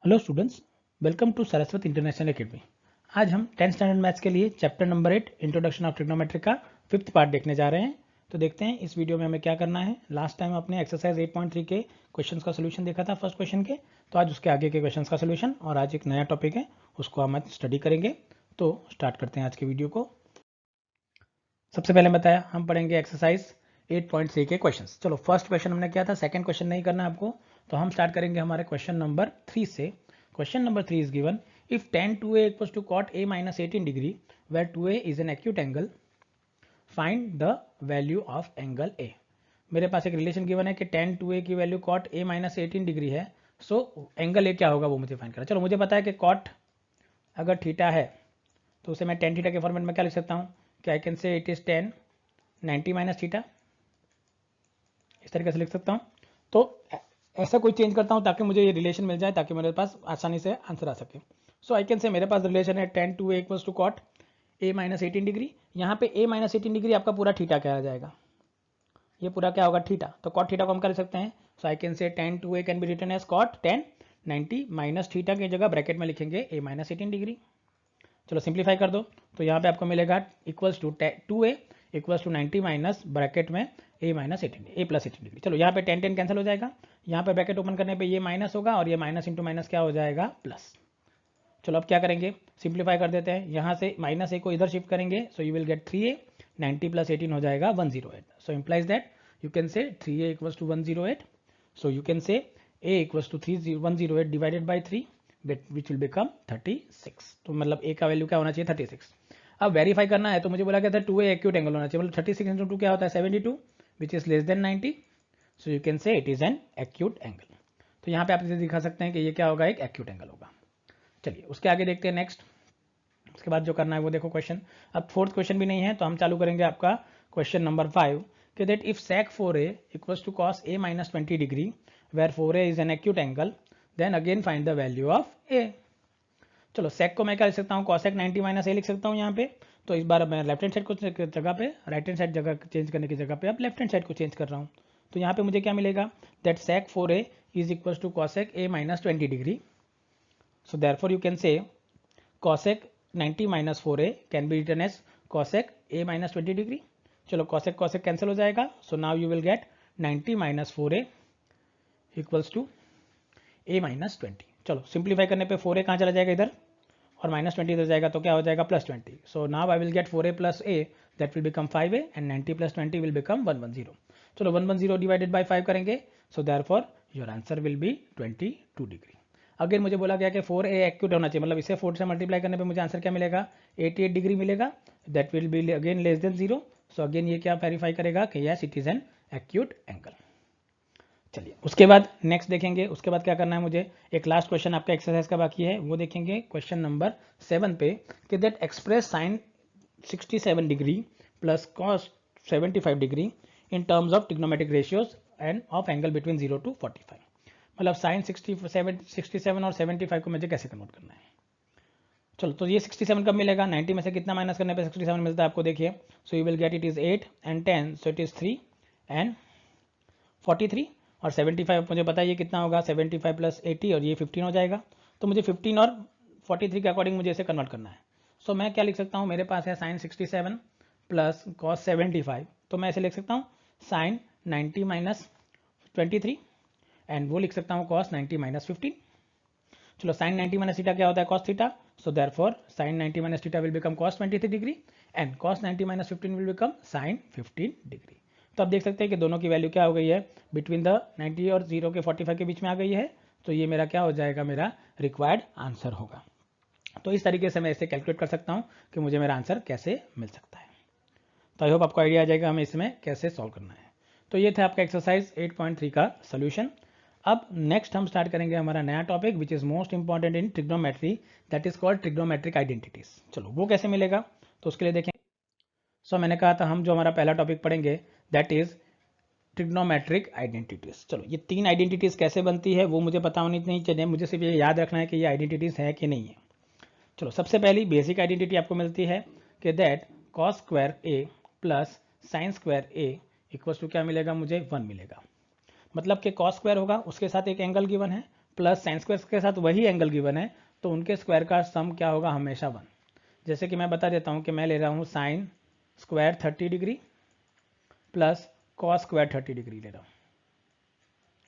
Hello students, welcome to Saraswati international academy. आज हम 10th standard maths के लिए chapter number 8 introduction of trigonometry का 5th पार्ट देखने जा रहे हैं। तो देखते हैं इस वीडियो में हमें क्या करना है। लास्ट टाइम आपने एक्सरसाइज 8.3 के क्वेश्चंस का सोल्यूशन देखा था फर्स्ट क्वेश्चन के, तो आज उसके आगे के क्वेश्चंस का सोल्यूशन और आज एक नया टॉपिक है उसको हम आज स्टडी करेंगे। तो स्टार्ट करते हैं आज के वीडियो को। सबसे पहले बताया हम पढ़ेंगे एक्सरसाइज 8.3 के क्वेश्चंस। चलो फर्स्ट क्वेश्चन हमने किया था, सेकंड क्वेश्चन नहीं करना आपको, तो हम स्टार्ट करेंगे हमारे क्वेश्चन नंबर 3 से। Question number 3 is given. If tan 2a equals to cot a minus 18 degree, where 2a is an acute angle, find the value of angle a. मेरे पास एक रिलेशन गिवन है कि tan 2a की value cot a minus 18 degree है, so angle a क्या होगा वो मुझे फाइंड करना। चलो मुझे पता है कि cot अगर थीटा है तो उसे मैं tan थीटा के फॉर्मेट में क्या लिख सकता हूँ कि आई कैन से it is tan 90 minus theta, इस तरीके से लिख सकता हूँ। तो ऐसा कोई चेंज करता हूँ ताकि मुझे ये रिलेशन मिल जाए, ताकि मेरे पास आसानी से आंसर आ सके। सो आई कैन से मेरे पास रिलेशन है tan 2a equals to cot a minus 18 degree. यहाँ पे a माइनस 18 डिग्री आपका पूरा थीटा क्या आ जाएगा, ये पूरा क्या होगा थीटा, तो कॉट थीटा को हम कर सकते हैं। So I can say tan 2a can be written as cot tan 90 minus theta की जगह ब्रैकेट में लिखेंगे a माइनस 18 डिग्री। चलो सिंप्लीफाई कर दो, तो यहाँ पे आपको मिलेगा equals to 2a equals to 90 minus bracket में a minus 18 a plus 18 degree. चलो यहाँ पे 10 कैंसिल हो जाएगा, यहाँ पे ब्रैकेट ओपन करने पे ये माइनस होगा और ये माइनस इंटू माइनस क्या हो जाएगा प्लस। चलो अब क्या करेंगे, सिंप्लीफाई कर देते हैं, यहाँ से माइनस a को इधर शिफ्ट करेंगे, so you will get 3a 90 plus 18 हो जाएगा 108। So implies that you can say 3a equals to 108। So you can say a equals to 108 divided by 3 which will become 36। तो मतलब a का value क्या होना चाहिए 36। अब वेरीफाई करना है तो मुझे बोला गया था 2a एक्यूट एंगल होना चाहिए, मतलब 36 इंटू 2 क्या होता है 72 which is less than 90। So you can से it is an acute angle. तो यहाँ पे आप इसे दिखा सकते हैं कि ये क्या होगा, एक एक्यूट एंगल होगा। चलिए उसके आगे देखते हैं नेक्स्ट। उसके बाद जो करना है वो देखो क्वेश्चन। अब फोर्थ क्वेश्चन भी नहीं है तो हम चालू करेंगे आपका क्वेश्चन नंबर 5 कि that if sec 4a equals to cos a minus 20 degree where 4a is an acute angle then again find the value of a। चलो sec को मैं क्या लिख सकता हूँ, cosec 90 माइनस a लिख सकता हूँ यहाँ पे। तो इस बार मैं लेफ्ट हैंड साइड को जगह पे राइट हैंड साइड जगह चेंज करने की जगह पे अब लेफ्ट हैंड साइड को चेंज कर रहा हूँ। तो यहाँ पे मुझे क्या मिलेगा, that sec 4a is equals to cosec a minus 20 degree. So therefore you can say cosec 90 minus 4a can be written as cosec a minus 20 degree. चलो cosec cosec कैंसिल हो जाएगा, so now you will get 90 minus 4a equals to a minus 20। चलो simplify करने पे 4a कहाँ चला जाएगा इधर और माइनस 20 इधर जाएगा तो क्या हो जाएगा plus 20। So now I will gate 4a plus a that will become 5a and 90 plus 20 will become 110। चलो 110 डिवाइडेड बाई 5 करेंगे, so therefore your answer will be 22 degree. Again मुझे बोला गया कि 4a एक्यूट होना चाहिए, मतलब इसे 4 से मल्टीप्लाई करने पे मुझे आंसर क्या मिलेगा 88 डिग्री मिलेगा, that will be again less than 0। So again ये क्या वेरीफाई करेगा कि yes it is an acute angle. चलिए उसके बाद नेक्स्ट देखेंगे, उसके बाद क्या करना है मुझे, एक लास्ट क्वेश्चन आपका एक्सरसाइज का बाकी है वो देखेंगे क्वेश्चन नंबर 7 पे कि that express sine 67 degree plus cos 75 degree in terms of trigonometric ratios and of angle between 0 to 45। मतलब साइन 67 और 75 को मुझे कैसे कन्वर्ट करना है। चलो तो ये 67 कब मिलेगा, 90 में से कितना माइनस करने पे 67 मिलता है आपको, देखिए। सो you will get it is 8 and 10, so it is 3 and 43 और 75 मुझे पता है ये कितना होगा 75 प्लस 80 और ये 15 हो जाएगा। तो मुझे 15 और 43 के अकॉर्डिंग मुझे इसे कन्वर्ट करना है। सो मैं क्या लिख सकता हूँ, मेरे पास है साइन 67 प्लस कॉस 75, तो मैं इसे लिख सकता हूँ साइन 90 माइनस 23 एंड वो लिख सकता हूँ कॉस 90 माइनस 15। चलो साइन 90 माइनस थीटा क्या होता है cos theta, so therefore sign 90 minus theta will become cos 23 degree and cos 90 minus 15 will become sign 15 degree. तो आप देख सकते हैं कि दोनों की वैल्यू क्या हो गई है, बिटवीन द 90 और 0 के 45 के बीच में आ गई है। तो ये मेरा क्या हो जाएगा, मेरा रिक्वायर्ड आंसर होगा। तो इस तरीके से मैं इसे कैलकुलेट कर सकता हूँ कि मुझे मेरा आंसर कैसे मिल सकता है। तो आई होप आपको आइडिया आ जाएगा हमें इसमें कैसे सॉल्व करना है। तो ये था आपका एक्सरसाइज 8.3 का सोल्यूशन। अब नेक्स्ट हम स्टार्ट करेंगे हमारा नया topic which is most important in trigonometry, that is called trigonometric identities. चलो वो कैसे मिलेगा, तो उसके लिए देखें। सो मैंने कहा था हम जो हमारा पहला टॉपिक पढ़ेंगे दैट इज ट्रिग्नोमेट्रिक आइडेंटिटीज। चलो ये 3 आइडेंटिटीज कैसे बनती है वो मुझे पता होनी नहीं चाहिए, मुझे सिर्फ ये याद रखना है कि ये आइडेंटिटीज है कि नहीं है। चलो सबसे पहली बेसिक आइडेंटिटी आपको मिलती है कि that cos square a plus sine square a equals to क्या मिलेगा, मुझे 1 मिलेगा। मतलब कि कॉस स्क्वायर होगा उसके साथ एक एंगल गिवन है प्लस साइन स्क्वायर के साथ वही एंगल गिवन है, तो उनके स्क्वायर का सम क्या होगा, हमेशा 1। जैसे कि मैं बता देता हूँ कि मैं ले रहा हूँ sine square 30 degree plus cos square 30 degree ले रहा हूँ,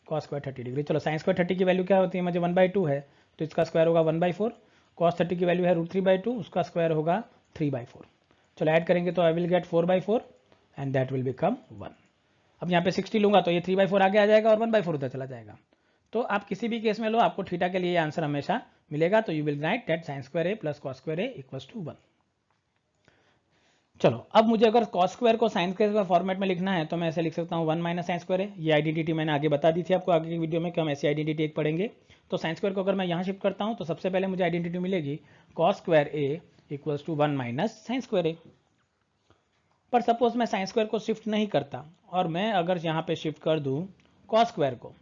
कॉस स्क्वायर 30 डिग्री। चलो साइन स्क्वायर 30 की वैल्यू क्या होती है, मुझे 1/2 है, तो इसका स्क्वायर होगा 1/4। कॉस 30 की वैल्यू है √3/2, उसका स्क्वायर होगा 3/4। चलो ऐड करेंगे तो आई will gate 4/4 and that will become 1। अब यहाँ पे 60 लूंगा तो ये 3/4 आगे आ जाएगा और 1/4 उधर चला जाएगा। तो आप किसी भी केस में लो, आपको थीटा के लिए आंसर हमेशा मिलेगा। तो you will write that sine square a plus cos square a equals to 1। चलो अब मुझे अगर कॉस स्क्वायर को साइन स्क्वायर का फॉर्मेट में लिखना है तो मैं ऐसे लिख सकता हूँ 1 माइनस साइन स्क्वायर है। ये आइडेंटिटी मैंने आगे बता दी थी आपको आगे की वीडियो में कि हम ऐसी आइडेंटिटी एक पढ़ेंगे। तो साइन स्क्वायर को अगर मैं यहाँ शिफ्ट करता हूँ तो सबसे पहले मुझे आइडेंटिटी मिलेगी cos square a equals to 1 minus sine square a. पर सपोज मैं साइन स्क्वायर को शिफ्ट नहीं करता और मैं अगर यहाँ पे शिफ्ट कर दूँ कॉस स्क्वायर को,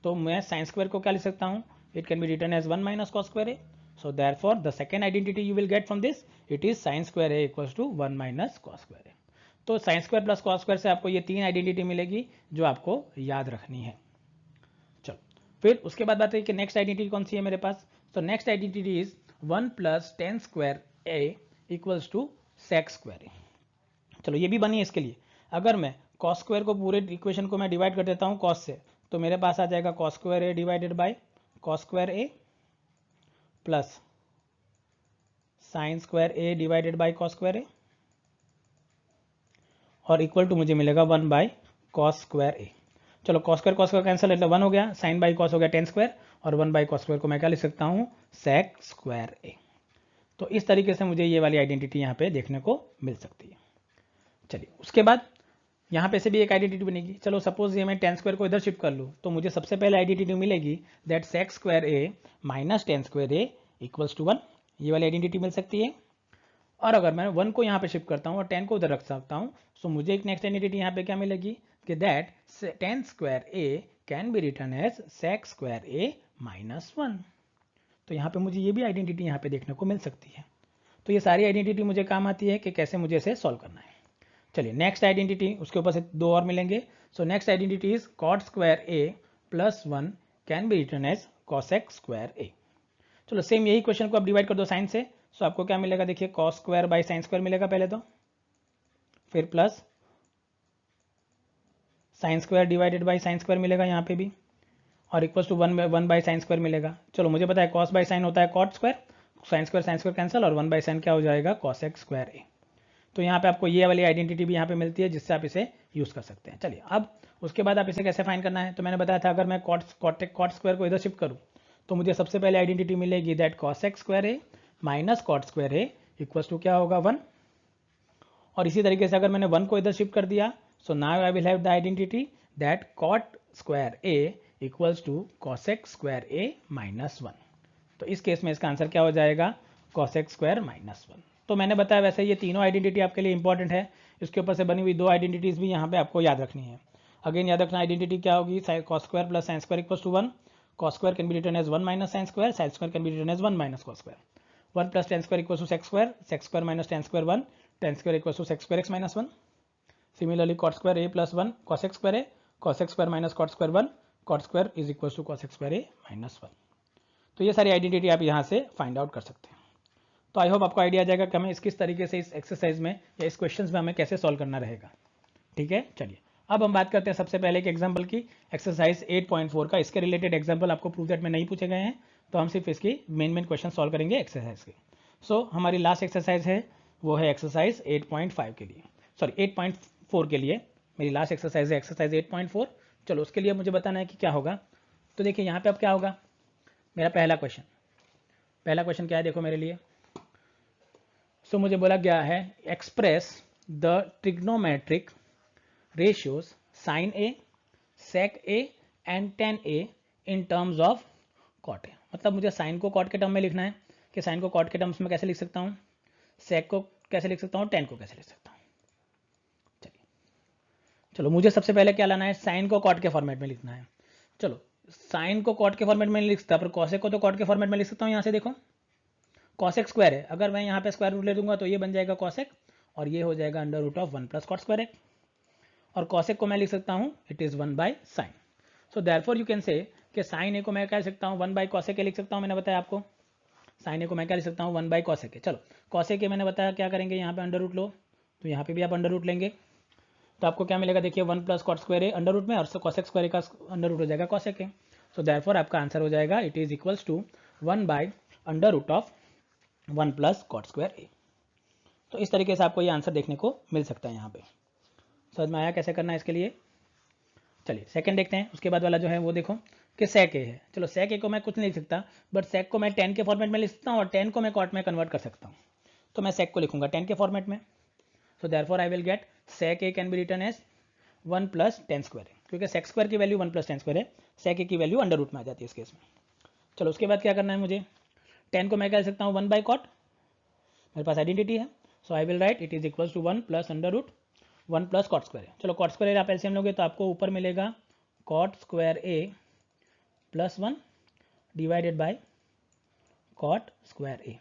तो मैं साइन स्क्वायर को क्या लिख सकता हूँ, it can be written as 1 minus cos square a. So therefore the second identity you will get from this, it is sin square a equals to 1 minus cos square a। तो sin square plus cos square से आपको ये 3 identity मिलेगी जो आपको याद रखनी है। चलो फिर उसके बाद बात है कि नेक्स्ट आइडेंटिटी कौन सी है मेरे पास। तो next identity is 1 plus tan square a equals to sec स्क्वायर a। चलो ये भी बनी है इसके लिए। अगर मैं cos स्क्वायर को पूरे इक्वेशन को मैं डिवाइड कर देता हूँ cos से, तो मेरे पास आ जाएगा cos square a divided by cos square a plus sine square a divided by cos square a और इक्वल टू मुझे मिलेगा 1 बाई कॉस स्क्वायर ए। चलो कॉस स्क्वायर कैंसिल, मतलब 1 हो गया, साइन बाई कॉस हो गया टेन स्क्वायर और 1 बाई कॉस स्क्वायर को मैं क्या लिख सकता हूँ, सेक स्क्वायर ए। तो इस तरीके से मुझे ये वाली आइडेंटिटी यहाँ पे देखने को मिल सकती है। चलिए उसके बाद यहाँ पे से भी एक आइडेंटिटी बनेगी। चलो सपोज ये मैं टेन स्क्वायर को इधर शिफ्ट कर लूँ तो मुझे सबसे पहले आइडेंटिटी मिलेगी that sec square a minus tan square a equals to 1। ये वाली आइडेंटिटी मिल सकती है। और अगर मैं 1 को यहाँ पे शिफ्ट करता हूँ और 10 को उधर रख सकता हूँ, सो मुझे एक नेक्स्ट आइडेंटिटी यहाँ पे क्या मिलेगी कि that tan square a can be return as sec square a minus 1। तो यहाँ पे मुझे ये भी आइडेंटिटी यहाँ पे देखने को मिल सकती है। तो ये सारी आइडेंटिटी मुझे काम आती है कि कैसे मुझे इसे सॉल्व करना है। चलिए नेक्स्ट आइडेंटिटी, उसके ऊपर से 2 और मिलेंगे। So next identity is cot square a plus 1 can be return as cosec square a. चलो सेम यही क्वेश्चन को आप डिवाइड कर दो साइन से, सो आपको क्या मिलेगा, देखिए cos square by sine square मिलेगा पहले तो, फिर plus sine square divided by sine square मिलेगा यहाँ पे भी, और equals to 1 by sine square मिलेगा। चलो मुझे पता है कॉस बाई साइन होता है cot square, sine square cancel और 1 बाई साइन क्या हो जाएगा, कॉसेक स्क्वायर ए। तो यहाँ पे आपको ये वाली आइडेंटिटी भी यहाँ पे मिलती है जिससे आप इसे यूज कर सकते हैं। चलिए अब उसके बाद आप इसे कैसे फाइंड करना है, तो मैंने बताया था अगर मैं कॉट स्क्वायर को इधर शिफ्ट करूँ तो मुझे सबसे पहले आइडेंटिटी मिलेगी that cosec square a minus cot square a equals to क्या होगा 1। और इसी तरीके से अगर मैंने 1 को इधर शिफ्ट कर दिया, so now I will have the identity that cot square a equals to cosec square a minus 1। तो इस केस में इसका आंसर क्या हो जाएगा, कॉसेक स्क्वायर माइनस 1। तो मैंने बताया वैसे ये तीनों आइडेंटिटी आपके लिए इंपॉर्टेंट है। इसके ऊपर से बनी हुई 2 आइडेंटिटीज भी यहाँ पे आपको याद रखनी है। अगेन याद रखना आइडेंटिटी क्या होगी, cos square plus sine square equals to 1। Cos square can be written as 1 minus sine square, sine square can be written as 1 minus cos square. 1 plus tan square equals to sec square minus tan square 1, tan square equals to sec square x minus 1। Similarly cot square a plus 1 cosec square a, cosec square minus cot square 1, cot square is equals to cosec square a minus 1। तो ये सारी identity आप यहाँ से find out कर सकते हैं। तो आई होप आपको आइडिया आ जाएगा कि हमें किस तरीके से इस एक्सरसाइज में या इस क्वेश्चंस में हमें कैसे सॉल्व करना रहेगा। ठीक है, चलिए अब हम बात करते हैं सबसे पहले एक एग्जांपल की, एक्सरसाइज 8.4 का। इसके रिलेटेड एग्जांपल आपको प्रूव दैट में नहीं पूछे गए हैं, तो हम सिर्फ इसकी मेन क्वेश्चन सॉल्व करेंगे एक्सरसाइज के। सो हमारी लास्ट एक्सरसाइज है वो है एक्सरसाइज 8.5 के लिए, सॉरी 8.4 के लिए मेरी लास्ट एक्सरसाइज है एक्सरसाइज 8.4। चलो उसके लिए मुझे बताना है कि क्या होगा। तो देखिए यहाँ पे अब क्या होगा, मेरा पहला क्वेश्चन क्या है, देखो मेरे लिए। सो मुझे बोला गया है express the trigonometric ratios sine a, sec a and tan a in terms of cot a. मतलब मुझे साइन को कॉट के टर्म में लिखना है कि साइन को कॉट के टर्म्स में कैसे लिख सकता हूँ, सेक को कैसे लिख सकता हूँ, टेन को कैसे लिख सकता हूँ। चलो मुझे सबसे पहले क्या लाना है, साइन को कॉट के फॉर्मेट में लिखना है। चलो साइन को कॉट के फॉर्मेट में नहीं लिख सकता, पर कॉसेक को तो कॉट के फॉर्मेट में लिख सकता हूँ। यहाँ से देखो कॉसेक स्क्वायर है, अगर मैं यहाँ पे स्क्वायर रूट ले दूंगा तो ये बन जाएगा कॉसेक और ये हो जाएगा under root of 1 plus cot square x. और कॉसेक को मैं लिख सकता हूँ it is 1 by sine. So therefore you can say कि साइन ए को मैं क्या लिख सकता हूँ 1 बाई कॉसेक ए लिख सकता हूँ, मैंने बताया आपको साइन ए को मैं क्या लिख सकता हूँ 1 बाई कॉसेक ए। चलो कॉसेक ए मैंने बताया क्या करेंगे, यहाँ पे अंडर रूट लो, तो यहाँ पे भी आप अंडर रूट लेंगे तो आपको क्या मिलेगा, देखिए 1 plus cot square a under root में और कॉसेक स्क्वायर का अंडर रूट हो जाएगा कॉसेक ए। सो देयरफॉर आपका आंसर हो जाएगा it is equals to 1 by under root of 1 plus cot square a. तो इस तरीके से आपको ये आंसर देखने को मिल सकता है यहाँ पे। समझ में आया कैसे करना है इसके लिए। चलिए सेकंड देखते हैं, उसके बाद वाला जो है वो देखो कि सेक ए है। चलो सेक ए को मैं कुछ नहीं लिख सकता, बट सेक को मैं टेन के फॉर्मेट में लिख सकता हूँ और टेन को मैं कॉट में कन्वर्ट कर सकता हूँ। तो मैं सेक को लिखूंगा टेन के फॉर्मेट में। So therefore I will get sec a can be written as 1 plus tan square है, क्योंकि सेक स्क्वायर की वैल्यू 1 प्लस टेन स्क्वायर है, सेक ए की वैल्यू अंडर रूट में आ जाती है इस केस में। चलो उसके बाद क्या करना है मुझे, टेन को मैं क्या लिख सकता हूँ 1 बाई कॉट, मेरे पास आइडेंटिटी है। So I will write it is equals to 1 plus under root 1 plus cot square है। चलो कॉट स्क्वायर आप एलसीएम लोगे तो आपको ऊपर मिलेगा cot square a plus 1 divided by cot square a,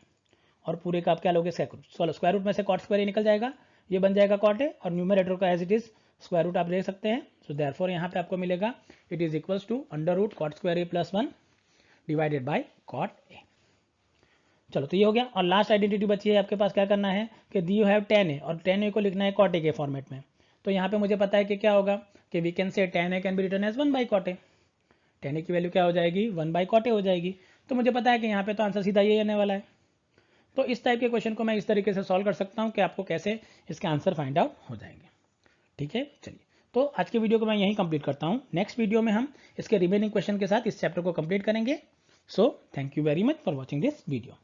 और पूरे का आप क्या लोगे स्क्वायर रूट। चलो स्क्वायर रूट में से कॉट स्क्वायर ए निकल जाएगा, ये बन जाएगा कॉट ए, और न्यूमरेटर का as it is square root आप ले सकते हैं। सो देयरफॉर यहाँ पे आपको मिलेगा it is equals to under root cot square a plus 1 divided by cot a. चलो तो ये हो गया, और लास्ट आइडेंटिटी बची है आपके पास, क्या करना है कि दी यू हैव टेन ए, और टेन ए को लिखना है कॉट ए के फॉर्मेट में। तो यहाँ पे मुझे पता है कि क्या होगा कि we can say tan a can be written as 1 by cot a, tan a की वैल्यू क्या हो जाएगी 1 बाई कॉट ए हो जाएगी। तो मुझे पता है कि यहाँ पे तो आंसर सीधा ये आने वाला है। तो इस टाइप के क्वेश्चन को मैं इस तरीके से सॉल्व कर सकता हूँ कि आपको कैसे इसके आंसर फाइंड आउट हो जाएंगे। ठीक है, चलिए तो आज के वीडियो को मैं यहीं कंप्लीट करता हूँ। नेक्स्ट वीडियो में हम इसके रिमेनिंग क्वेश्चन के साथ इस चैप्टर को कंप्लीट करेंगे। So thank you very much for watching this video.